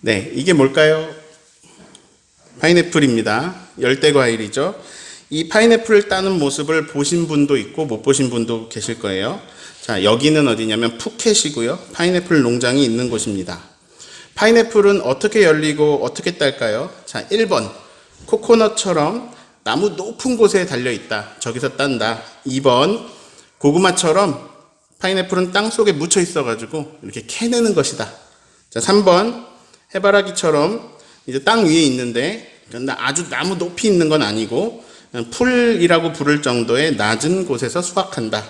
네, 이게 뭘까요? 파인애플입니다. 열대과일이죠. 이 파인애플을 따는 모습을 보신 분도 있고 못 보신 분도 계실 거예요. 자, 여기는 어디냐면 푸켓이고요. 파인애플 농장이 있는 곳입니다. 파인애플은 어떻게 열리고 어떻게 딸까요? 자, 1번 코코넛처럼 나무 높은 곳에 달려있다. 저기서 딴다. 2번 고구마처럼 파인애플은 땅 속에 묻혀 있어가지고 이렇게 캐내는 것이다. 자, 3번 해바라기처럼 이제 땅 위에 있는데 아주 나무 높이 있는 건 아니고 풀이라고 부를 정도의 낮은 곳에서 수확한다.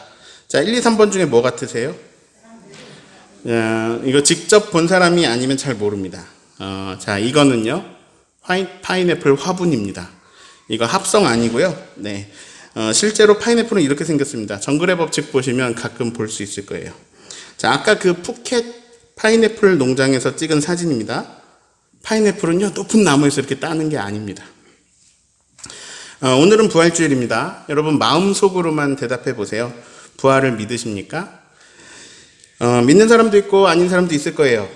자, 1, 2, 3번 중에 뭐 같으세요? 이거 직접 본 사람이 아니면 잘 모릅니다. 자, 이거는요 파인애플 화분입니다. 이거 합성 아니고요. 네, 실제로 파인애플은 이렇게 생겼습니다. 정글의 법칙 보시면 가끔 볼 수 있을 거예요. 자, 아까 그 푸켓 파인애플 농장에서 찍은 사진입니다. 파인애플은요 높은 나무에서 이렇게 따는 게 아닙니다. 오늘은 부활주일입니다. 여러분 마음속으로만 대답해 보세요. 부활을 믿으십니까? 믿는 사람도 있고 아닌 사람도 있을 거예요.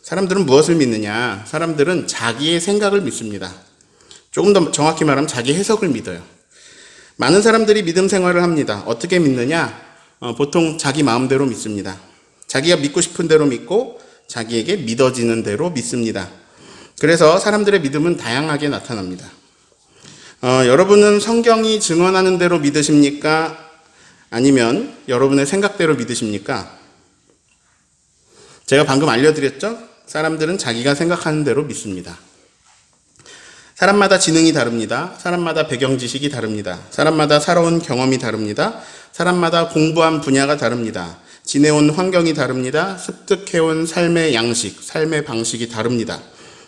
사람들은 무엇을 믿느냐? 사람들은 자기의 생각을 믿습니다. 조금 더 정확히 말하면 자기 해석을 믿어요. 많은 사람들이 믿음 생활을 합니다. 어떻게 믿느냐? 보통 자기 마음대로 믿습니다. 자기가 믿고 싶은 대로 믿고 자기에게 믿어지는 대로 믿습니다. 그래서 사람들의 믿음은 다양하게 나타납니다. 여러분은 성경이 증언하는 대로 믿으십니까? 아니면 여러분의 생각대로 믿으십니까? 제가 방금 알려드렸죠? 사람들은 자기가 생각하는 대로 믿습니다. 사람마다 지능이 다릅니다. 사람마다 배경 지식이 다릅니다. 사람마다 살아온 경험이 다릅니다. 사람마다 공부한 분야가 다릅니다. 지내온 환경이 다릅니다. 습득해온 삶의 양식, 삶의 방식이 다릅니다.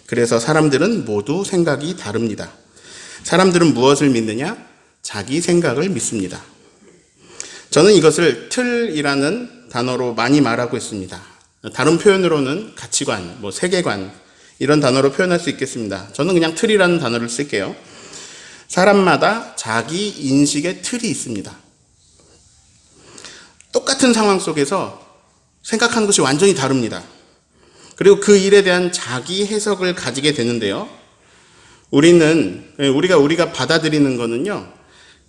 그래서 사람들은 모두 생각이 다릅니다. 사람들은 무엇을 믿느냐? 자기 생각을 믿습니다. 저는 이것을 틀이라는 단어로 많이 말하고 있습니다. 다른 표현으로는 가치관, 세계관 이런 단어로 표현할 수 있겠습니다. 저는 그냥 틀이라는 단어를 쓸게요. 사람마다 자기 인식의 틀이 있습니다. 똑같은 상황 속에서 생각하는 것이 완전히 다릅니다. 그리고 그 일에 대한 자기 해석을 가지게 되는데요. 우리가 받아들이는 거는요,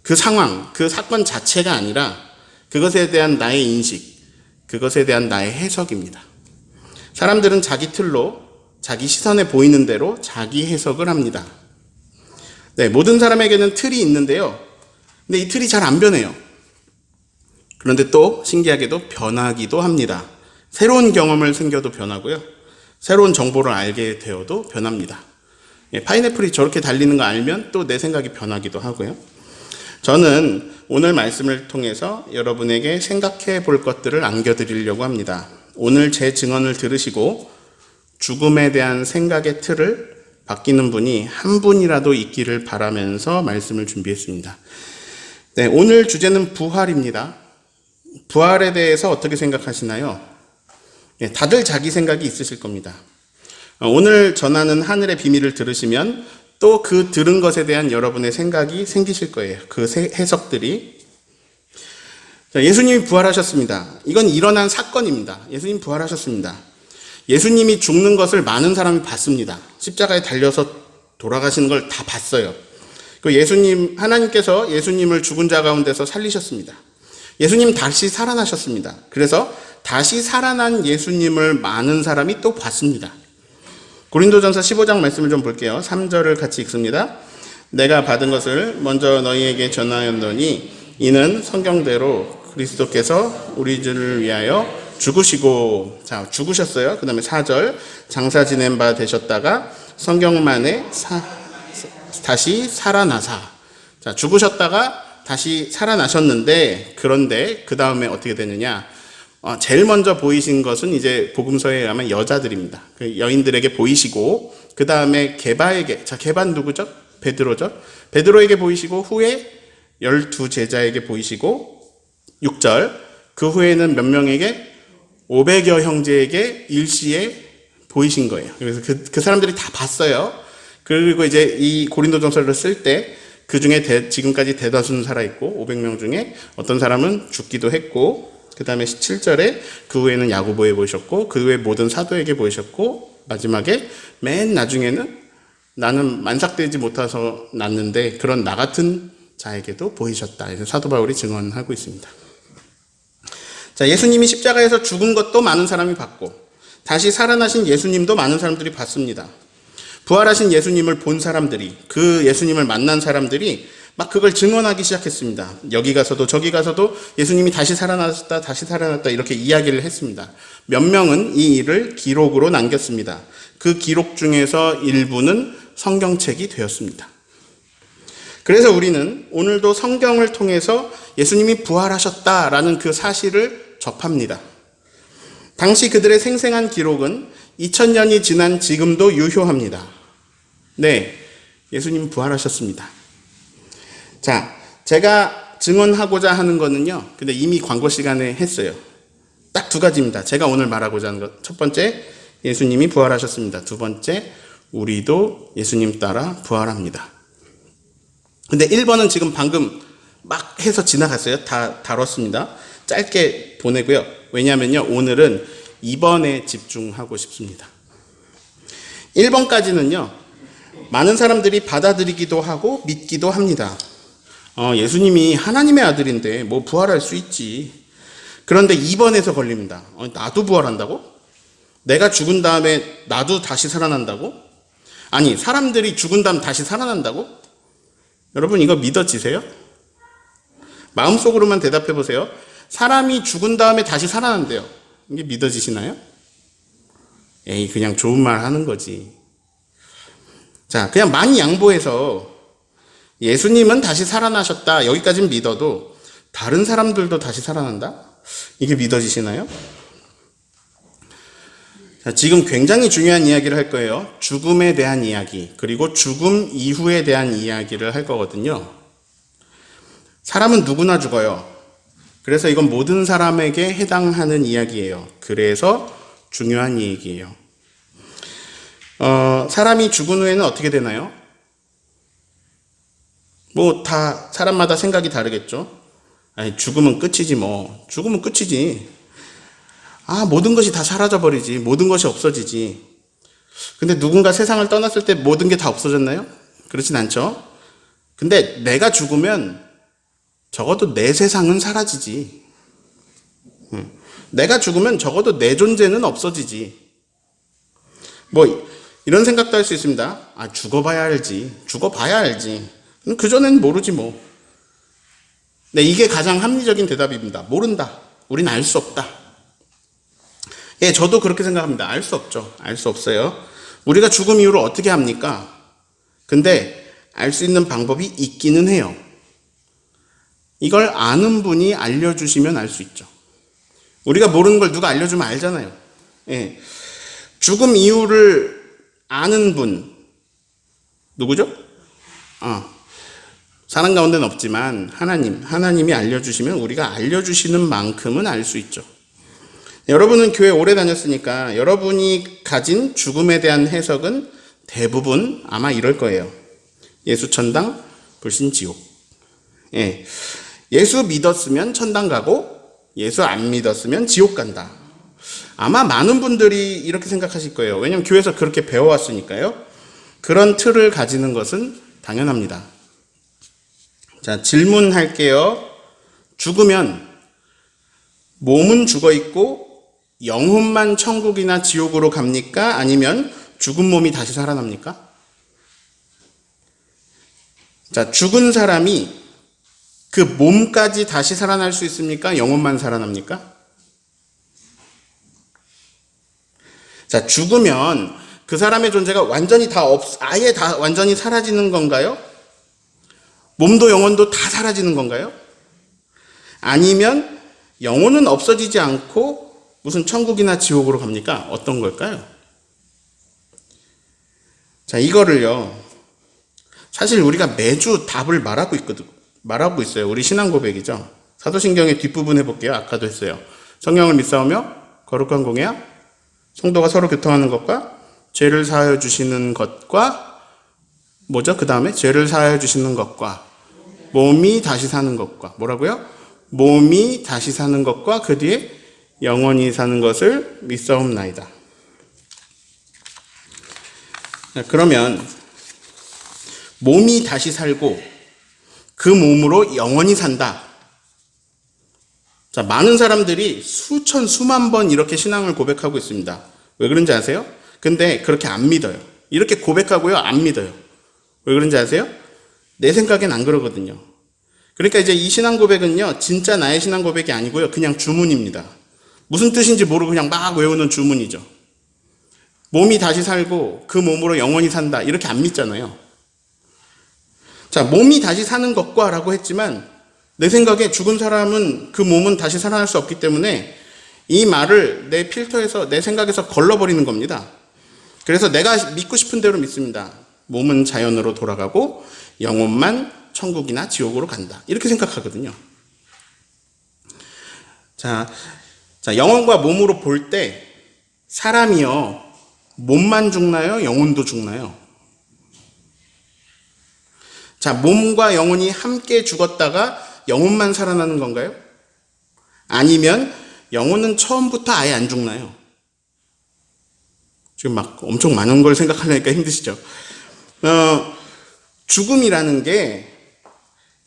그 상황, 그 사건 자체가 아니라 그것에 대한 나의 인식, 그것에 대한 나의 해석입니다. 사람들은 자기 틀로, 자기 시선에 보이는 대로 자기 해석을 합니다. 네, 모든 사람에게는 틀이 있는데요. 근데 이 틀이 잘 안 변해요. 그런데 또 신기하게도 변하기도 합니다. 새로운 경험을 생겨도 변하고요. 새로운 정보를 알게 되어도 변합니다. 파인애플이 저렇게 달리는 거 알면 또 내 생각이 변하기도 하고요. 저는 오늘 말씀을 통해서 여러분에게 생각해 볼 것들을 안겨드리려고 합니다. 오늘 제 증언을 들으시고 죽음에 대한 생각의 틀을 바뀌는 분이 한 분이라도 있기를 바라면서 말씀을 준비했습니다. 네, 오늘 주제는 부활입니다. 부활에 대해서 어떻게 생각하시나요? 네, 다들 자기 생각이 있으실 겁니다. 오늘 전하는 하늘의 비밀을 들으시면 또 그 들은 것에 대한 여러분의 생각이 생기실 거예요. 그 해석들이. 예수님이 부활하셨습니다. 이건 일어난 사건입니다. 예수님 부활하셨습니다. 예수님이 죽는 것을 많은 사람이 봤습니다. 십자가에 달려서 돌아가시는 걸 다 봤어요. 하나님께서 예수님을 죽은 자 가운데서 살리셨습니다. 예수님 다시 살아나셨습니다. 그래서 다시 살아난 예수님을 많은 사람이 또 봤습니다. 고린도전서 15장 말씀을 좀 볼게요. 3절을 같이 읽습니다. 내가 받은 것을 먼저 너희에게 전하였노니 이는 성경대로 그리스도께서 우리들을 위하여 죽으시고, 자, 죽으셨어요. 그 다음에 4절, 장사 지낸 바 되셨다가 성경만에 다시 살아나사. 자, 죽으셨다가 다시 살아나셨는데, 그런데 그 다음에 어떻게 되느냐? 제일 먼저 보이신 것은 이제 복음서에 의하면 여자들입니다. 그 여인들에게 보이시고, 그 다음에 게바에게, 자, 게바는 누구죠? 베드로죠? 베드로에게 보이시고, 후에 12제자에게 보이시고, 6절, 그 후에는 몇 명에게? 500여 형제에게 일시에 보이신 거예요. 그래서 그 사람들이 다 봤어요. 그리고 이제 이 고린도전서를 쓸 때 그 중에 지금까지 대다수는 살아있고 500명 중에 어떤 사람은 죽기도 했고, 그 다음에 17절에 그 후에는 야고보에 보이셨고, 그 후에 모든 사도에게 보이셨고, 마지막에 맨 나중에는 나는 만삭되지 못해서 났는데 그런 나 같은 자에게도 보이셨다. 그래서 사도 바울이 증언하고 있습니다. 자, 예수님이 십자가에서 죽은 것도 많은 사람이 봤고 다시 살아나신 예수님도 많은 사람들이 봤습니다. 부활하신 예수님을 본 사람들이, 그 예수님을 만난 사람들이 막 그걸 증언하기 시작했습니다. 여기 가서도 저기 가서도 예수님이 다시 살아났다, 다시 살아났다 이렇게 이야기를 했습니다. 몇 명은 이 일을 기록으로 남겼습니다. 그 기록 중에서 일부는 성경책이 되었습니다. 그래서 우리는 오늘도 성경을 통해서 예수님이 부활하셨다라는 그 사실을 접합니다. 당시 그들의 생생한 기록은 2000년이 지난 지금도 유효합니다. 네, 예수님 부활하셨습니다. 자, 제가 증언하고자 하는 거는요, 근데 이미 광고 시간에 했어요. 딱 두 가지입니다. 제가 오늘 말하고자 하는 것. 첫 번째, 예수님이 부활하셨습니다. 두 번째, 우리도 예수님 따라 부활합니다. 근데 1번은 지금 방금 막 해서 지나갔어요. 다 다뤘습니다. 짧게 보내고요. 왜냐면요, 오늘은 2번에 집중하고 싶습니다. 1번까지는요, 많은 사람들이 받아들이기도 하고 믿기도 합니다. 예수님이 하나님의 아들인데 뭐 부활할 수 있지. 그런데 2번에서 걸립니다. 나도 부활한다고? 내가 죽은 다음에 나도 다시 살아난다고? 아니, 사람들이 죽은 다음 다시 살아난다고? 여러분, 이거 믿어지세요? 마음속으로만 대답해 보세요. 사람이 죽은 다음에 다시 살아난대요. 이게 믿어지시나요? 에이, 그냥 좋은 말 하는 거지. 자, 그냥 많이 양보해서 예수님은 다시 살아나셨다, 여기까지는 믿어도 다른 사람들도 다시 살아난다? 이게 믿어지시나요? 자, 지금 굉장히 중요한 이야기를 할 거예요. 죽음에 대한 이야기, 그리고 죽음 이후에 대한 이야기를 할 거거든요. 사람은 누구나 죽어요. 그래서 이건 모든 사람에게 해당하는 이야기예요. 그래서 중요한 얘기예요. 사람이 죽은 후에는 어떻게 되나요? 뭐 다 사람마다 생각이 다르겠죠. 아니, 죽으면 끝이지 뭐. 죽으면 끝이지. 모든 것이 다 사라져버리지. 모든 것이 없어지지. 근데 누군가 세상을 떠났을 때 모든 게 다 없어졌나요? 그렇진 않죠. 근데 내가 죽으면 적어도 내 세상은 사라지지. 내가 죽으면 적어도 내 존재는 없어지지. 뭐 이런 생각도 할 수 있습니다. 죽어봐야 알지. 죽어봐야 알지. 그전엔 모르지 뭐. 네, 이게 가장 합리적인 대답입니다. 모른다. 우린 알 수 없다. 예, 저도 그렇게 생각합니다. 알 수 없죠. 알 수 없어요. 우리가 죽음 이후를 어떻게 합니까? 근데 알 수 있는 방법이 있기는 해요. 이걸 아는 분이 알려주시면 알 수 있죠. 우리가 모르는 걸 누가 알려주면 알잖아요. 예. 죽음 이후를 아는 분, 누구죠? 사람 가운데는 없지만 하나님이 알려주시면 우리가 알려주시는 만큼은 알 수 있죠. 여러분은 교회 오래 다녔으니까 여러분이 가진 죽음에 대한 해석은 대부분 아마 이럴 거예요. 예수 천당, 불신 지옥. 예. 예수 믿었으면 천당 가고 예수 안 믿었으면 지옥 간다. 아마 많은 분들이 이렇게 생각하실 거예요. 왜냐하면 교회에서 그렇게 배워왔으니까요. 그런 틀을 가지는 것은 당연합니다. 자, 질문할게요. 죽으면 몸은 죽어 있고 영혼만 천국이나 지옥으로 갑니까? 아니면 죽은 몸이 다시 살아납니까? 자, 죽은 사람이 그 몸까지 다시 살아날 수 있습니까? 영혼만 살아납니까? 자, 죽으면 그 사람의 존재가 완전히 아예 다 완전히 사라지는 건가요? 몸도 영혼도 다 사라지는 건가요? 아니면 영혼은 없어지지 않고 무슨 천국이나 지옥으로 갑니까? 어떤 걸까요? 자, 이거를요, 사실 우리가 매주 답을 말하고 있어요. 우리 신앙 고백이죠. 사도신경의 뒷부분 해볼게요. 아까도 했어요. 성령을 믿사오며 거룩한 공예야 성도가 서로 교통하는 것과 죄를 사하여 주시는 것과 뭐죠? 그 다음에 죄를 사하여 주시는 것과 몸이 다시 사는 것과 뭐라고요? 몸이 다시 사는 것과 그 뒤에 영원히 사는 것을 믿사옵나이다. 그러면 몸이 다시 살고 그 몸으로 영원히 산다. 자, 많은 사람들이 수천, 수만 번 이렇게 신앙을 고백하고 있습니다. 왜 그런지 아세요? 근데 그렇게 안 믿어요. 이렇게 고백하고요, 안 믿어요. 왜 그런지 아세요? 내 생각엔 안 그러거든요. 그러니까 이제 이 신앙 고백은요, 진짜 나의 신앙 고백이 아니고요, 그냥 주문입니다. 무슨 뜻인지 모르고 그냥 막 외우는 주문이죠. 몸이 다시 살고 그 몸으로 영원히 산다. 이렇게 안 믿잖아요. 자, 몸이 다시 사는 것과 라고 했지만 내 생각에 죽은 사람은 그 몸은 다시 살아날 수 없기 때문에 이 말을 내 필터에서 내 생각에서 걸러버리는 겁니다. 그래서 내가 믿고 싶은 대로 믿습니다. 몸은 자연으로 돌아가고 영혼만 천국이나 지옥으로 간다. 이렇게 생각하거든요. 자, 영혼과 몸으로 볼 때 사람이요, 몸만 죽나요? 영혼도 죽나요? 자, 몸과 영혼이 함께 죽었다가 영혼만 살아나는 건가요? 아니면 영혼은 처음부터 아예 안 죽나요? 지금 막 엄청 많은 걸 생각하려니까 힘드시죠? 죽음이라는 게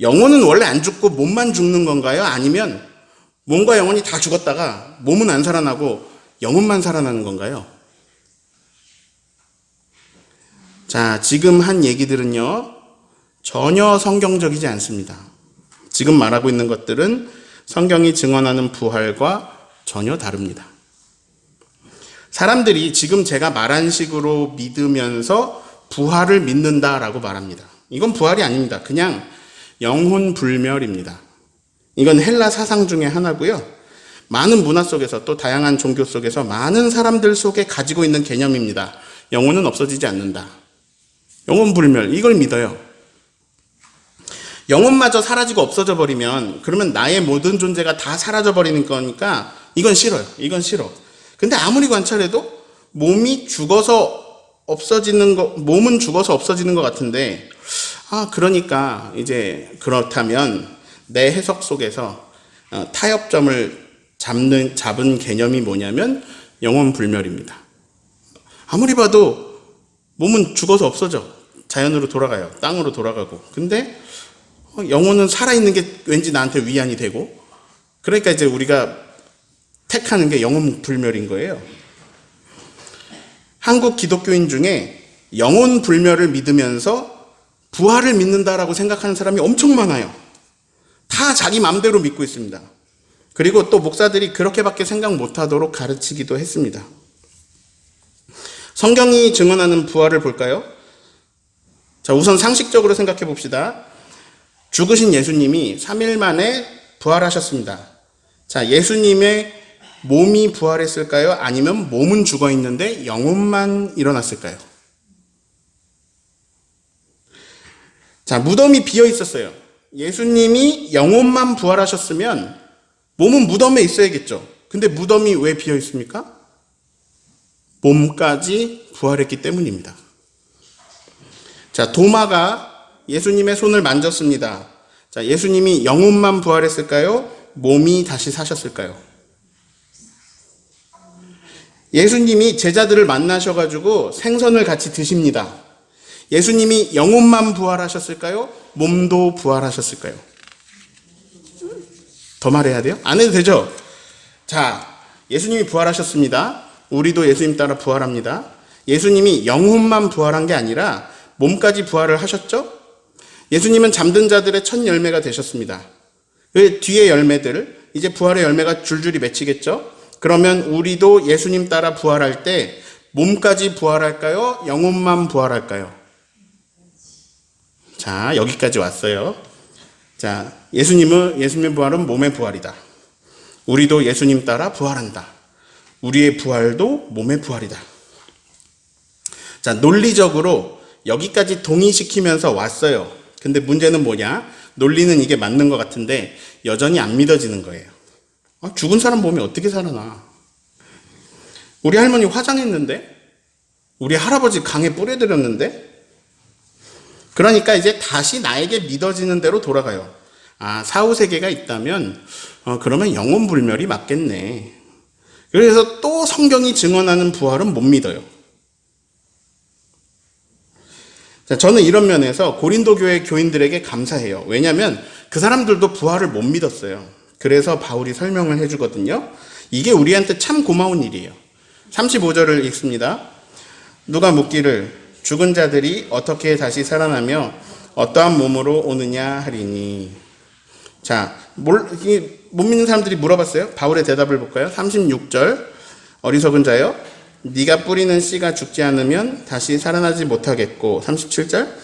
영혼은 원래 안 죽고 몸만 죽는 건가요? 아니면 몸과 영혼이 다 죽었다가 몸은 안 살아나고 영혼만 살아나는 건가요? 자, 지금 한 얘기들은요, 전혀 성경적이지 않습니다. 지금 말하고 있는 것들은 성경이 증언하는 부활과 전혀 다릅니다. 사람들이 지금 제가 말한 식으로 믿으면서 부활을 믿는다라고 말합니다. 이건 부활이 아닙니다. 그냥 영혼 불멸입니다. 이건 헬라 사상 중에 하나고요. 많은 문화 속에서 또 다양한 종교 속에서 많은 사람들 속에 가지고 있는 개념입니다. 영혼은 없어지지 않는다. 영혼 불멸, 이걸 믿어요. 영혼마저 사라지고 없어져 버리면 그러면 나의 모든 존재가 다 사라져 버리는 거니까 이건 싫어요. 이건 싫어. 근데 아무리 관찰해도 몸이 죽어서 없어지는 거, 몸은 죽어서 없어지는 것 같은데, 그러니까 이제 그렇다면 내 해석 속에서 타협점을 잡은 개념이 뭐냐면 영혼 불멸입니다. 아무리 봐도 몸은 죽어서 없어져. 자연으로 돌아가요. 땅으로 돌아가고. 근데 영혼은 살아있는 게 왠지 나한테 위안이 되고, 그러니까 이제 우리가 택하는 게 영혼 불멸인 거예요. 한국 기독교인 중에 영혼 불멸을 믿으면서 부활을 믿는다라고 생각하는 사람이 엄청 많아요. 다 자기 마음대로 믿고 있습니다. 그리고 또 목사들이 그렇게밖에 생각 못하도록 가르치기도 했습니다. 성경이 증언하는 부활을 볼까요? 자, 우선 상식적으로 생각해 봅시다. 죽으신 예수님이 3일 만에 부활하셨습니다. 자, 예수님의 몸이 부활했을까요? 아니면 몸은 죽어 있는데 영혼만 일어났을까요? 자, 무덤이 비어 있었어요. 예수님이 영혼만 부활하셨으면 몸은 무덤에 있어야겠죠. 근데 무덤이 왜 비어 있습니까? 몸까지 부활했기 때문입니다. 자, 도마가 예수님의 손을 만졌습니다. 자, 예수님이 영혼만 부활했을까요? 몸이 다시 사셨을까요? 예수님이 제자들을 만나셔가지고 생선을 같이 드십니다. 예수님이 영혼만 부활하셨을까요? 몸도 부활하셨을까요? 더 말해야 돼요? 안 해도 되죠? 자, 예수님이 부활하셨습니다. 우리도 예수님 따라 부활합니다. 예수님이 영혼만 부활한 게 아니라 몸까지 부활을 하셨죠? 예수님은 잠든 자들의 첫 열매가 되셨습니다. 그 뒤에 열매들, 이제 부활의 열매가 줄줄이 맺히겠죠? 그러면 우리도 예수님 따라 부활할 때 몸까지 부활할까요? 영혼만 부활할까요? 자, 여기까지 왔어요. 자, 예수님의 부활은 몸의 부활이다. 우리도 예수님 따라 부활한다. 우리의 부활도 몸의 부활이다. 자, 논리적으로 여기까지 동의시키면서 왔어요. 근데 문제는 뭐냐? 논리는 이게 맞는 것 같은데 여전히 안 믿어지는 거예요. 죽은 사람 몸이 어떻게 살아나? 우리 할머니 화장했는데? 우리 할아버지 강에 뿌려드렸는데? 그러니까 이제 다시 나에게 믿어지는 대로 돌아가요. 사후세계가 있다면 그러면 영혼불멸이 맞겠네. 그래서 또 성경이 증언하는 부활은 못 믿어요. 자, 저는 이런 면에서 고린도 교회 교인들에게 감사해요. 왜냐하면 그 사람들도 부활을 못 믿었어요. 그래서 바울이 설명을 해주거든요. 이게 우리한테 참 고마운 일이에요. 35절을 읽습니다. 누가 묻기를 죽은 자들이 어떻게 다시 살아나며 어떠한 몸으로 오느냐 하리니. 자, 못 믿는 사람들이 물어봤어요. 바울의 대답을 볼까요? 36절 어리석은 자여 네가 뿌리는 씨가 죽지 않으면 다시 살아나지 못하겠고. 37절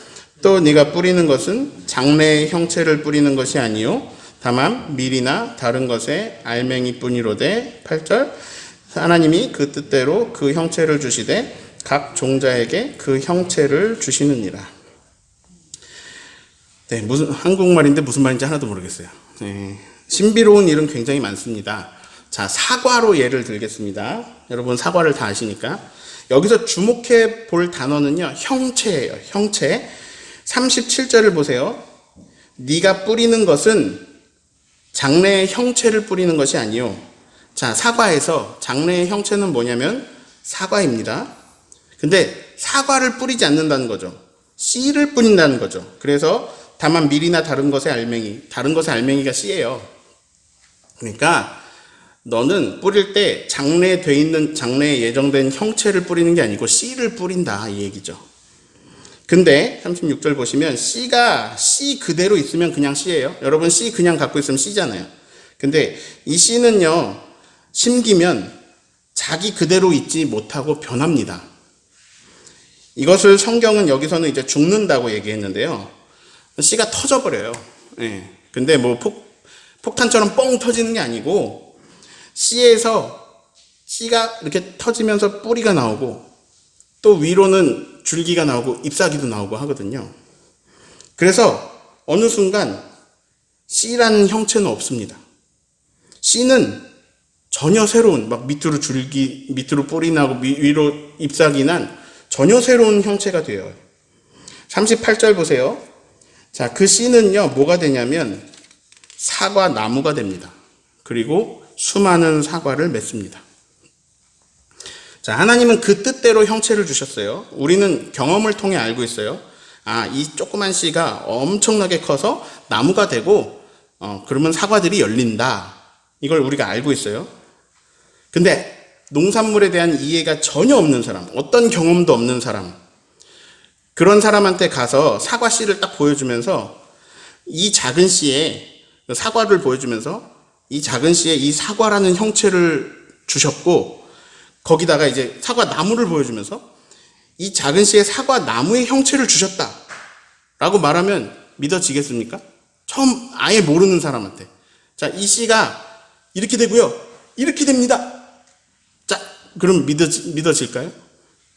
또 네가 뿌리는 것은 장래의 형체를 뿌리는 것이 아니요 다만 밀이나 다른 것의 알맹이뿐이로되. 8절 하나님이 그 뜻대로 그 형체를 주시되 각 종자에게 그 형체를 주시느니라. 네, 무슨 한국말인데 무슨 말인지 하나도 모르겠어요. 네, 신비로운 일은 굉장히 많습니다. 자, 사과로 예를 들겠습니다. 여러분 사과를 다 아시니까. 여기서 주목해 볼 단어는요, 형체예요. 형체. 37절을 보세요. 네가 뿌리는 것은 장래의 형체를 뿌리는 것이 아니요. 자, 사과에서 장래의 형체는 뭐냐면 사과입니다. 근데 사과를 뿌리지 않는다는 거죠. 씨를 뿌린다는 거죠. 그래서 다만 밀이나 다른 것의 알맹이, 다른 것의 알맹이가 씨예요. 그러니까 너는 뿌릴 때 장래에 예정된 형체를 뿌리는 게 아니고 씨를 뿌린다 이 얘기죠. 근데 36절 보시면 씨가 씨 그대로 있으면 그냥 씨예요. 여러분 씨 그냥 갖고 있으면 씨잖아요. 근데 이 씨는요, 심기면 자기 그대로 있지 못하고 변합니다. 이것을 성경은 여기서는 이제 죽는다고 얘기했는데요. 씨가 터져버려요. 예. 근데 뭐 폭탄처럼 뻥 터지는 게 아니고 씨에서 씨가 이렇게 터지면서 뿌리가 나오고 또 위로는 줄기가 나오고 잎사귀도 나오고 하거든요. 그래서 어느 순간 씨라는 형체는 없습니다. 씨는 전혀 새로운 막 밑으로 줄기, 밑으로 뿌리 나고 위로 잎사귀 난 전혀 새로운 형체가 돼요. 38절 보세요. 자, 그 씨는요 뭐가 되냐면 사과 나무가 됩니다. 그리고 수많은 사과를 맺습니다. 자, 하나님은 그 뜻대로 형체를 주셨어요. 우리는 경험을 통해 알고 있어요. 아, 이 조그만 씨가 엄청나게 커서 나무가 되고 그러면 사과들이 열린다. 이걸 우리가 알고 있어요. 근데 농산물에 대한 이해가 전혀 없는 사람, 어떤 경험도 없는 사람, 그런 사람한테 가서 사과 씨를 딱 보여주면서 이 작은 씨에 사과를 보여주면서 이 작은 씨에 이 사과라는 형체를 주셨고 거기다가 이제 사과 나무를 보여주면서 이 작은 씨에 사과 나무의 형체를 주셨다 라고 말하면 믿어지겠습니까? 처음 아예 모르는 사람한테. 자, 이 씨가 이렇게 되고요, 이렇게 됩니다. 자, 그럼 믿어질까요?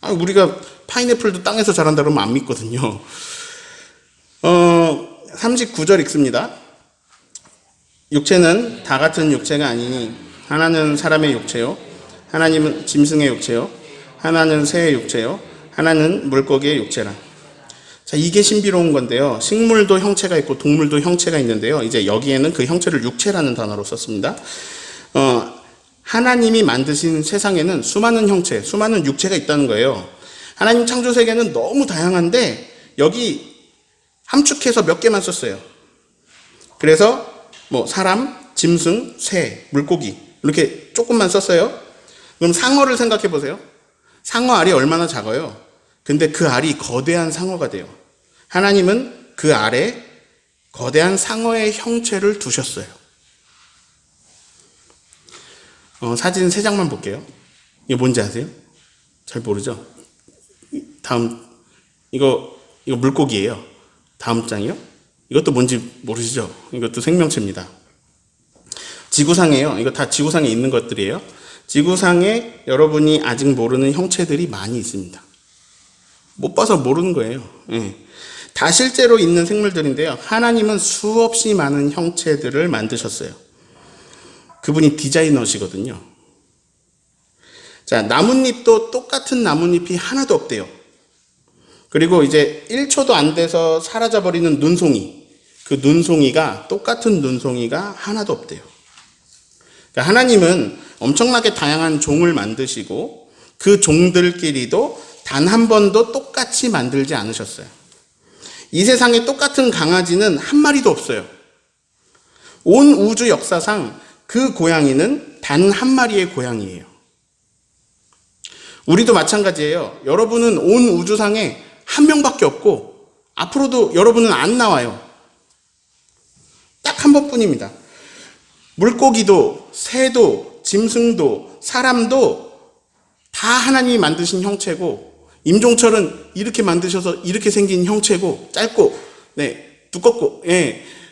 아, 우리가 파인애플도 땅에서 자란다 그러면 안 믿거든요. 39절 읽습니다. 육체는 다 같은 육체가 아니니 하나는 사람의 육체요, 하나님은 짐승의 육체요, 하나는 새의 육체요, 하나는 물고기의 육체라. 자, 이게 신비로운 건데요. 식물도 형체가 있고 동물도 형체가 있는데요. 이제 여기에는 그 형체를 육체라는 단어로 썼습니다. 하나님이 만드신 세상에는 수많은 형체, 수많은 육체가 있다는 거예요. 하나님 창조 세계는 너무 다양한데 여기 함축해서 몇 개만 썼어요. 그래서 뭐 사람, 짐승, 새, 물고기 이렇게 조금만 썼어요. 그럼 상어를 생각해 보세요. 상어 알이 얼마나 작아요. 근데 그 알이 거대한 상어가 돼요. 하나님은 그 알에 거대한 상어의 형체를 두셨어요. 사진 3장만 볼게요. 이거 뭔지 아세요? 잘 모르죠? 다음, 이거 물고기예요. 다음 장이요? 이것도 뭔지 모르시죠? 이것도 생명체입니다. 지구상에요. 이거 다 지구상에 있는 것들이에요. 지구상에 여러분이 아직 모르는 형체들이 많이 있습니다. 못 봐서 모르는 거예요. 예. 다 실제로 있는 생물들인데요. 하나님은 수없이 많은 형체들을 만드셨어요. 그분이 디자이너시거든요. 자, 나뭇잎도 똑같은 나뭇잎이 하나도 없대요. 그리고 이제 1초도 안 돼서 사라져버리는 눈송이, 그 눈송이가 똑같은 눈송이가 하나도 없대요. 그러니까 하나님은 엄청나게 다양한 종을 만드시고 그 종들끼리도 단 한 번도 똑같이 만들지 않으셨어요. 이 세상에 똑같은 강아지는 한 마리도 없어요. 온 우주 역사상 그 고양이는 단 한 마리의 고양이에요. 우리도 마찬가지예요. 여러분은 온 우주상에 한 명밖에 없고 앞으로도 여러분은 안 나와요. 딱 한 번뿐입니다. 물고기도 새도 짐승도 사람도 다 하나님이 만드신 형체고, 임종철은 이렇게 만드셔서 이렇게 생긴 형체고, 짧고 두껍고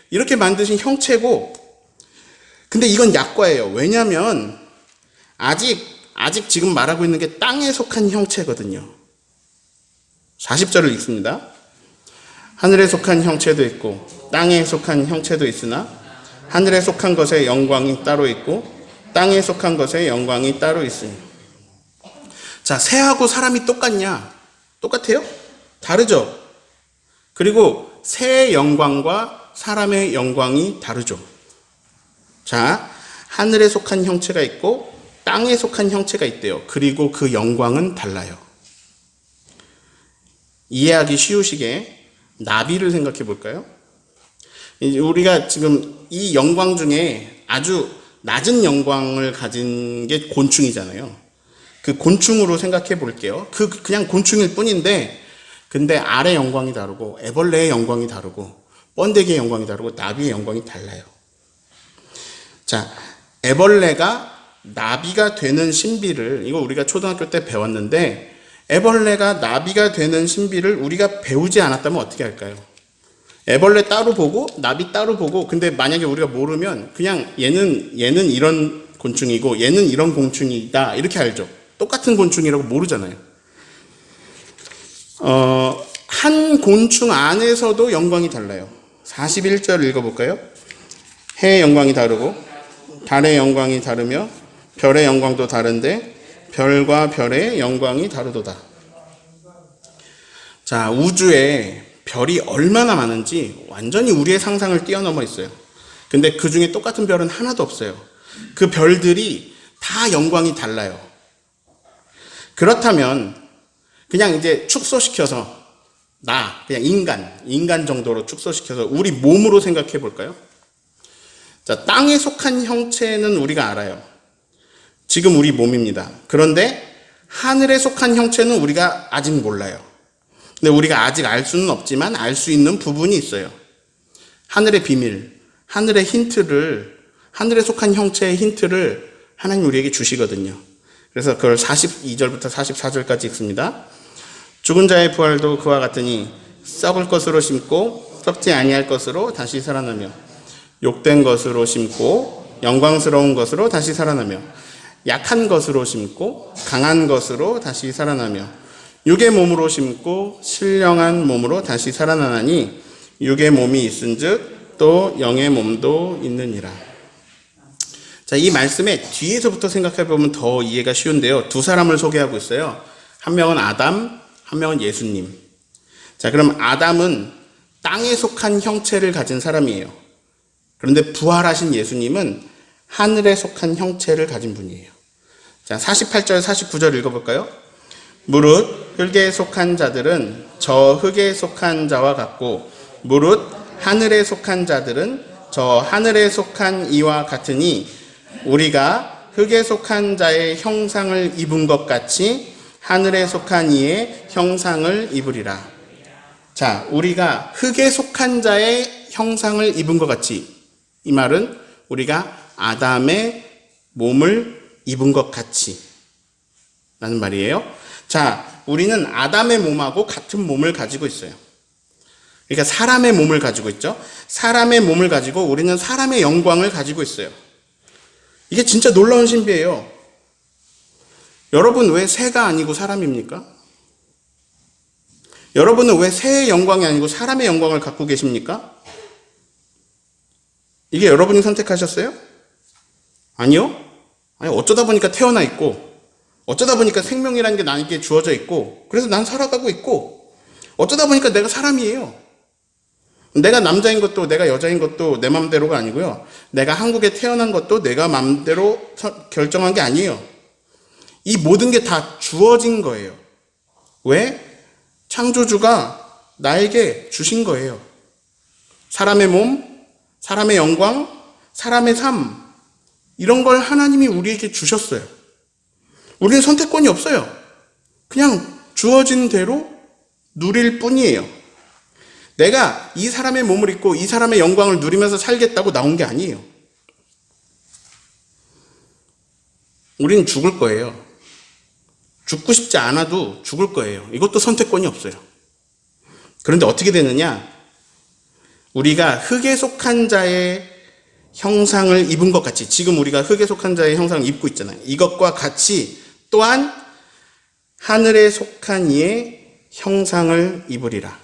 이렇게 만드신 형체고, 근데 이건 약과예요. 왜냐하면 아직 지금 말하고 있는 게 땅에 속한 형체거든요. 40절을 읽습니다. 하늘에 속한 형체도 있고 땅에 속한 형체도 있으나 하늘에 속한 것의 영광이 따로 있고 땅에 속한 것의 영광이 따로 있으니. 자, 새하고 사람이 똑같냐? 똑같아요? 다르죠? 그리고 새의 영광과 사람의 영광이 다르죠. 자, 하늘에 속한 형체가 있고 땅에 속한 형체가 있대요. 그리고 그 영광은 달라요. 이해하기 쉬우시게 나비를 생각해 볼까요? 우리가 지금 이 영광 중에 아주 낮은 영광을 가진 게 곤충이잖아요. 그 곤충으로 생각해 볼게요. 그냥 곤충일 뿐인데, 근데 알의 영광이 다르고 애벌레의 영광이 다르고 번데기의 영광이 다르고 나비의 영광이 달라요. 자, 애벌레가 나비가 되는 신비를, 이거 우리가 초등학교 때 배웠는데, 애벌레가 나비가 되는 신비를 우리가 배우지 않았다면 어떻게 할까요? 애벌레 따로 보고 나비 따로 보고, 근데 만약에 우리가 모르면 그냥 얘는 이런 곤충이고 얘는 이런 곤충이다 이렇게 알죠. 똑같은 곤충이라고 모르잖아요. 한 곤충 안에서도 영광이 달라요. 41절 읽어볼까요? 해의 영광이 다르고 달의 영광이 다르며 별의 영광도 다른데 별과 별의 영광이 다르도다. 자, 우주에 별이 얼마나 많은지 완전히 우리의 상상을 뛰어넘어 있어요. 근데 그 중에 똑같은 별은 하나도 없어요. 그 별들이 다 영광이 달라요. 그렇다면 그냥 이제 축소시켜서 그냥 인간 정도로 축소시켜서 우리 몸으로 생각해 볼까요? 자, 땅에 속한 형체는 우리가 알아요. 지금 우리 몸입니다. 그런데 하늘에 속한 형체는 우리가 아직 몰라요. 근데 우리가 아직 알 수는 없지만 알 수 있는 부분이 있어요. 하늘의 비밀, 하늘의 힌트를, 하늘에 속한 형체의 힌트를 하나님 우리에게 주시거든요. 그래서 그걸 42절부터 44절까지 읽습니다. 죽은 자의 부활도 그와 같으니 썩을 것으로 심고 썩지 아니할 것으로 다시 살아나며, 욕된 것으로 심고 영광스러운 것으로 다시 살아나며, 약한 것으로 심고 강한 것으로 다시 살아나며, 육의 몸으로 심고 신령한 몸으로 다시 살아나나니 육의 몸이 있은즉 또 영의 몸도 있느니라. 자, 이 말씀의 뒤에서부터 생각해 보면 더 이해가 쉬운데요. 두 사람을 소개하고 있어요. 한 명은 아담, 한 명은 예수님. 자, 그럼 아담은 땅에 속한 형체를 가진 사람이에요. 그런데 부활하신 예수님은 하늘에 속한 형체를 가진 분이에요. 자, 48절, 49절 읽어볼까요? 무릇 흙에 속한 자들은 저 흙에 속한 자와 같고, 무릇 하늘에 속한 자들은 저 하늘에 속한 이와 같으니, 우리가 흙에 속한 자의 형상을 입은 것 같이 하늘에 속한 이의 형상을 입으리라. 자, 우리가 흙에 속한 자의 형상을 입은 것 같이, 이 말은 우리가 아담의 몸을 입은 것 같이 라는 말이에요. 자, 우리는 아담의 몸하고 같은 몸을 가지고 있어요. 그러니까 사람의 몸을 가지고 있죠. 사람의 몸을 가지고 우리는 사람의 영광을 가지고 있어요. 이게 진짜 놀라운 신비예요. 여러분, 왜 새가 아니고 사람입니까? 여러분은 왜 새의 영광이 아니고 사람의 영광을 갖고 계십니까? 이게 여러분이 선택하셨어요? 아니요. 아니, 어쩌다 보니까 태어나 있고, 어쩌다 보니까 생명이라는 게 나에게 주어져 있고, 그래서 난 살아가고 있고, 어쩌다 보니까 내가 사람이에요. 내가 남자인 것도 내가 여자인 것도 내 맘대로가 아니고요. 내가 한국에 태어난 것도 내가 맘대로 결정한 게 아니에요. 이 모든 게 다 주어진 거예요. 왜? 창조주가 나에게 주신 거예요. 사람의 몸, 사람의 영광, 사람의 삶, 이런 걸 하나님이 우리에게 주셨어요. 우리는 선택권이 없어요. 그냥 주어진 대로 누릴 뿐이에요. 내가 이 사람의 몸을 입고 이 사람의 영광을 누리면서 살겠다고 나온 게 아니에요. 우리는 죽을 거예요. 죽고 싶지 않아도 죽을 거예요. 이것도 선택권이 없어요. 그런데 어떻게 되느냐? 우리가 흙에 속한 자의 형상을 입은 것 같이, 지금 우리가 흙에 속한 자의 형상을 입고 있잖아요. 이것과 같이 또한 하늘에 속한 이의 형상을 입으리라.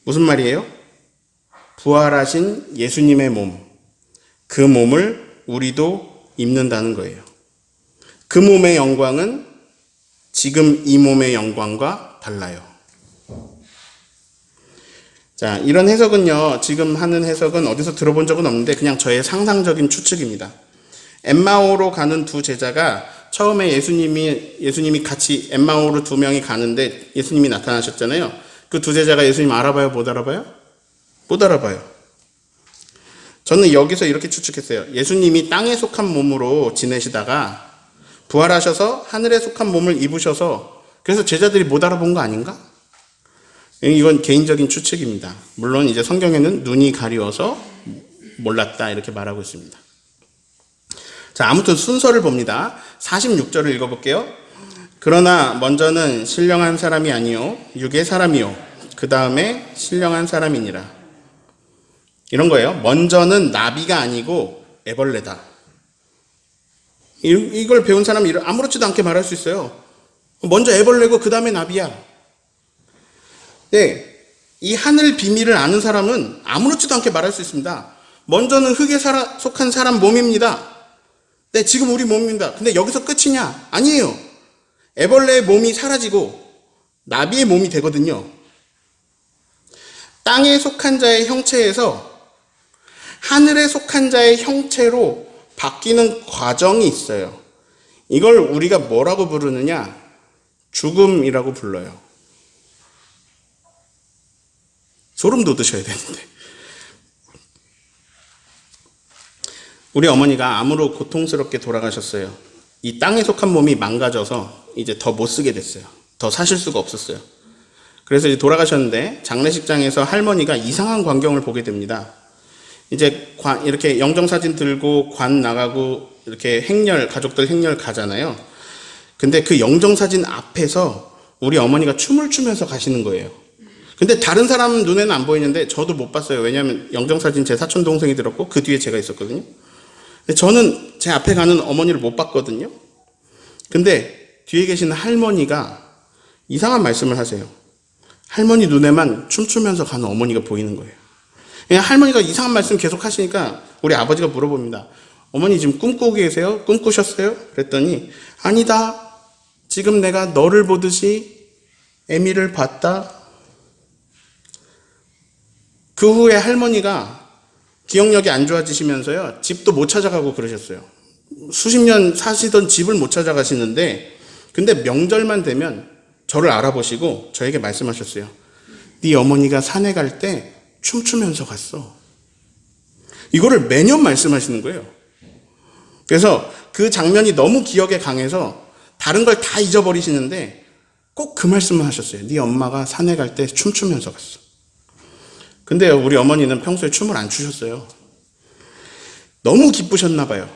무슨 말이에요? 부활하신 예수님의 몸, 그 몸을 우리도 입는다는 거예요. 그 몸의 영광은 지금 이 몸의 영광과 달라요. 자, 이런 해석은요, 지금 하는 해석은 어디서 들어본 적은 없는데 그냥 저의 상상적인 추측입니다. 엠마오로 가는 두 제자가 처음에 예수님이 같이 엠마오로 두 명이 가는데 예수님이 나타나셨잖아요. 그 두 제자가 예수님 알아봐요? 못 알아봐요? 못 알아봐요. 저는 여기서 이렇게 추측했어요. 예수님이 땅에 속한 몸으로 지내시다가 부활하셔서 하늘에 속한 몸을 입으셔서 그래서 제자들이 못 알아본 거 아닌가? 이건 개인적인 추측입니다. 물론 이제 성경에는 눈이 가리워서 몰랐다 이렇게 말하고 있습니다. 자, 아무튼 순서를 봅니다. 46절을 읽어볼게요. 그러나 먼저는 신령한 사람이 아니요 육의 사람이요 그 다음에 신령한 사람이니라. 이런 거예요. 먼저는 나비가 아니고 애벌레다. 이걸 배운 사람이 아무렇지도 않게 말할 수 있어요. 먼저 애벌레고 그 다음에 나비야. 네, 이 하늘 비밀을 아는 사람은 아무렇지도 않게 말할 수 있습니다. 먼저는 흙에 속한 사람 몸입니다. 네, 지금 우리 몸입니다. 근데 여기서 끝이냐? 아니에요. 애벌레의 몸이 사라지고 나비의 몸이 되거든요. 땅에 속한 자의 형체에서 하늘에 속한 자의 형체로 바뀌는 과정이 있어요. 이걸 우리가 뭐라고 부르느냐? 죽음이라고 불러요. 소름 돋으셔야 되는데. 우리 어머니가 암으로 고통스럽게 돌아가셨어요. 이 땅에 속한 몸이 망가져서 이제 더 못 쓰게 됐어요. 더 사실 수가 없었어요. 그래서 이제 돌아가셨는데 장례식장에서 할머니가 이상한 광경을 보게 됩니다. 이제 이렇게 영정사진 들고 관 나가고 이렇게 가족들 행렬 가잖아요. 근데 그 영정사진 앞에서 우리 어머니가 춤을 추면서 가시는 거예요. 근데 다른 사람 눈에는 안 보이는데 저도 못 봤어요. 왜냐하면 영정사진 제 사촌 동생이 들었고 그 뒤에 제가 있었거든요. 근데 저는 제 앞에 가는 어머니를 못 봤거든요. 근데 뒤에 계신 할머니가 이상한 말씀을 하세요. 할머니 눈에만 춤추면서 가는 어머니가 보이는 거예요. 그냥 할머니가 이상한 말씀 계속 하시니까 우리 아버지가 물어봅니다. 어머니 지금 꿈꾸고 계세요? 꿈꾸셨어요? 그랬더니 아니다. 지금 내가 너를 보듯이 애미를 봤다. 그 후에 할머니가 기억력이 안 좋아지시면서요. 집도 못 찾아가고 그러셨어요. 수십 년 사시던 집을 못 찾아가시는데 근데 명절만 되면 저를 알아보시고 저에게 말씀하셨어요. 네 어머니가 산에 갈 때 춤추면서 갔어. 이거를 매년 말씀하시는 거예요. 그래서 그 장면이 너무 기억에 강해서 다른 걸 다 잊어버리시는데 꼭 그 말씀을 하셨어요. 네 엄마가 산에 갈 때 춤추면서 갔어. 근데 우리 어머니는 평소에 춤을 안 추셨어요. 너무 기쁘셨나 봐요.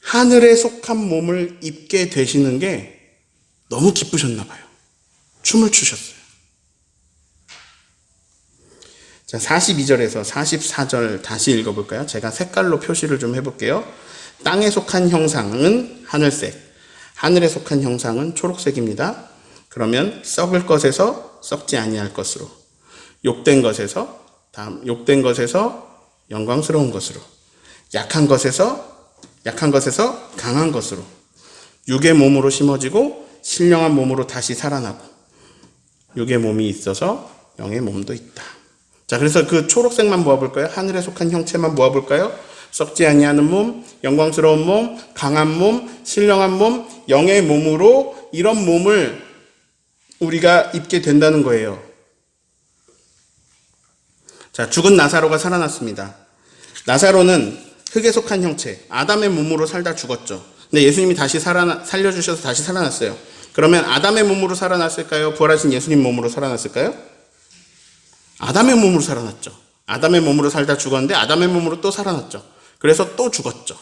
하늘에 속한 몸을 입게 되시는 게 너무 기쁘셨나 봐요. 춤을 추셨어요. 자, 42절에서 44절 다시 읽어볼까요? 제가 색깔로 표시를 좀 해볼게요. 땅에 속한 형상은 하늘색, 하늘에 속한 형상은 초록색입니다. 그러면 썩을 것에서 썩지 아니할 것으로, 욕된 것에서 영광스러운 것으로, 약한 것에서 강한 것으로, 육의 몸으로 심어지고 신령한 몸으로 다시 살아나고, 육의 몸이 있어서 영의 몸도 있다. 자, 그래서 그 초록색만 모아볼까요? 하늘에 속한 형체만 모아볼까요? 썩지 아니하는 몸, 영광스러운 몸, 강한 몸, 신령한 몸, 영의 몸으로 이런 몸을 우리가 입게 된다는 거예요. 자, 죽은 나사로가 살아났습니다. 나사로는 흙에 속한 형체, 아담의 몸으로 살다 죽었죠. 근데 예수님이 다시 살려주셔서 다시 살아났어요. 그러면 아담의 몸으로 살아났을까요? 부활하신 예수님 몸으로 살아났을까요? 아담의 몸으로 살아났죠. 아담의 몸으로 살다 죽었는데 아담의 몸으로 또 살아났죠. 그래서 또 죽었죠.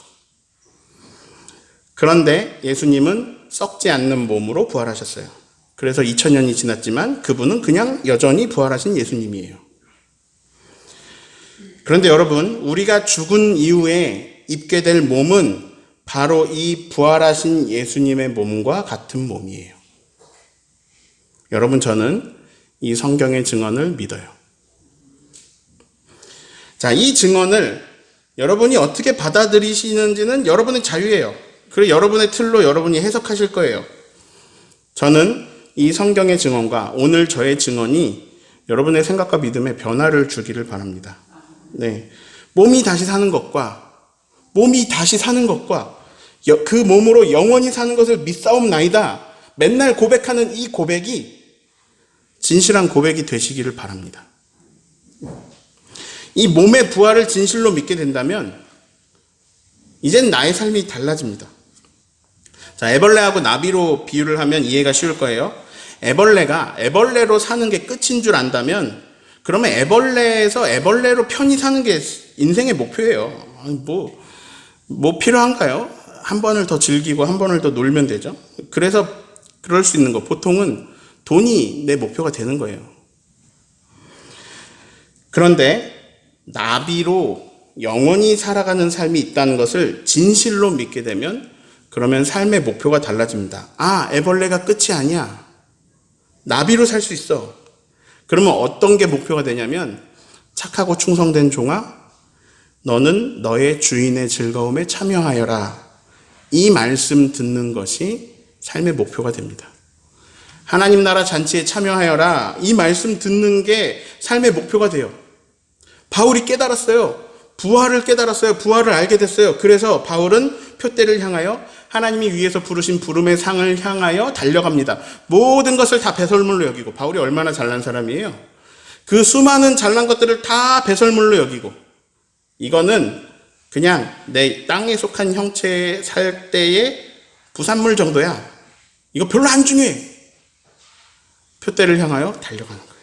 그런데 예수님은 썩지 않는 몸으로 부활하셨어요. 그래서 2000년이 지났지만 그분은 그냥 여전히 부활하신 예수님이에요. 그런데 여러분, 우리가 죽은 이후에 입게 될 몸은 바로 이 부활하신 예수님의 몸과 같은 몸이에요. 여러분, 저는 이 성경의 증언을 믿어요. 자, 이 증언을 여러분이 어떻게 받아들이시는지는 여러분의 자유예요. 그리고 여러분의 틀로 여러분이 해석하실 거예요. 저는 이 성경의 증언과 오늘 저의 증언이 여러분의 생각과 믿음에 변화를 주기를 바랍니다. 네. 몸이 다시 사는 것과 그 몸으로 영원히 사는 것을 믿사옵나이다. 맨날 고백하는 이 고백이 진실한 고백이 되시기를 바랍니다. 이 몸의 부활을 진실로 믿게 된다면 이젠 나의 삶이 달라집니다. 자, 애벌레하고 나비로 비유를 하면 이해가 쉬울 거예요. 애벌레가 애벌레로 사는 게 끝인 줄 안다면 그러면 애벌레에서 애벌레로 편히 사는 게 인생의 목표예요. 아니, 뭐 필요한가요? 한 번을 더 즐기고 한 번을 더 놀면 되죠. 그래서 그럴 수 있는 거 보통은 돈이 내 목표가 되는 거예요. 그런데 나비로 영원히 살아가는 삶이 있다는 것을 진실로 믿게 되면 그러면 삶의 목표가 달라집니다. 아, 애벌레가 끝이 아니야. 나비로 살 수 있어. 그러면 어떤 게 목표가 되냐면 착하고 충성된 종아, 너는 너의 주인의 즐거움에 참여하여라. 이 말씀 듣는 것이 삶의 목표가 됩니다. 하나님 나라 잔치에 참여하여라. 이 말씀 듣는 게 삶의 목표가 돼요. 바울이 깨달았어요. 부활을 깨달았어요. 부활을 알게 됐어요. 그래서 바울은 표대를 향하여 하나님이 위에서 부르신 부름의 상을 향하여 달려갑니다. 모든 것을 다 배설물로 여기고, 바울이 얼마나 잘난 사람이에요. 그 수많은 잘난 것들을 다 배설물로 여기고, 이거는 그냥 내 땅에 속한 형체에 살 때의 부산물 정도야. 이거 별로 안 중요해. 표대를 향하여 달려가는 거예요.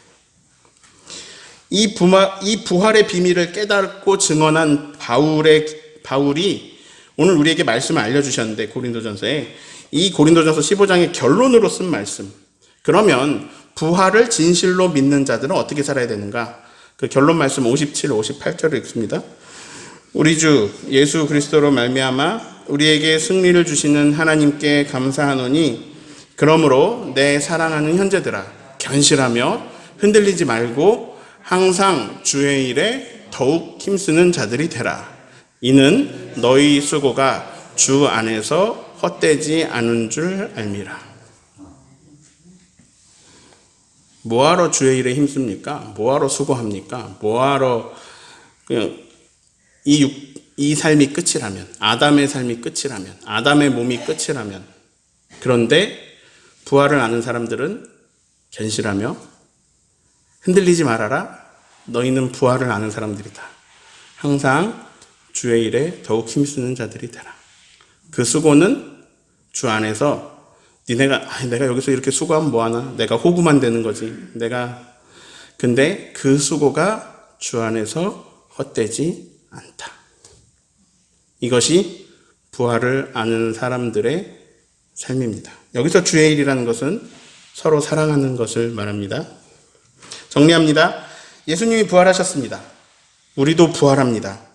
이 부활의 비밀을 깨닫고 증언한 바울이 오늘 우리에게 말씀을 알려주셨는데, 고린도전서에 이 고린도전서 15장의 결론으로 쓴 말씀. 그러면 부활을 진실로 믿는 자들은 어떻게 살아야 되는가? 그 결론 말씀 57, 58절을 읽습니다. 우리 주 예수 그리스도로 말미암아 우리에게 승리를 주시는 하나님께 감사하노니, 그러므로 내 사랑하는 형제들아, 견실하며 흔들리지 말고 항상 주의 일에 더욱 힘쓰는 자들이 되라. 이는 너희 수고가 주 안에서 헛되지 않은 줄 알미라. 뭐하러 주의 일에 힘씁니까? 뭐하러 수고합니까? 뭐하러 이 삶이 끝이라면, 아담의 삶이 끝이라면, 아담의 몸이 끝이라면. 그런데 부활을 아는 사람들은 견실하며 흔들리지 말아라. 너희는 부활을 아는 사람들이다. 항상 주의 일에 더욱 힘쓰는 자들이 되라. 그 수고는 주 안에서 내가 여기서 이렇게 수고하면 뭐하나? 내가 호구만 되는 거지. 근데 그 수고가 주 안에서 헛되지 않다. 이것이 부활을 아는 사람들의 삶입니다. 여기서 주의 일이라는 것은 서로 사랑하는 것을 말합니다. 정리합니다. 예수님이 부활하셨습니다. 우리도 부활합니다.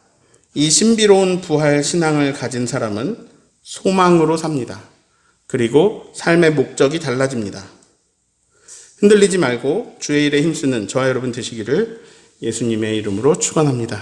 이 신비로운 부활 신앙을 가진 사람은 소망으로 삽니다. 그리고 삶의 목적이 달라집니다. 흔들리지 말고 주의 일에 힘쓰는 저와 여러분 되시기를 예수님의 이름으로 축원합니다.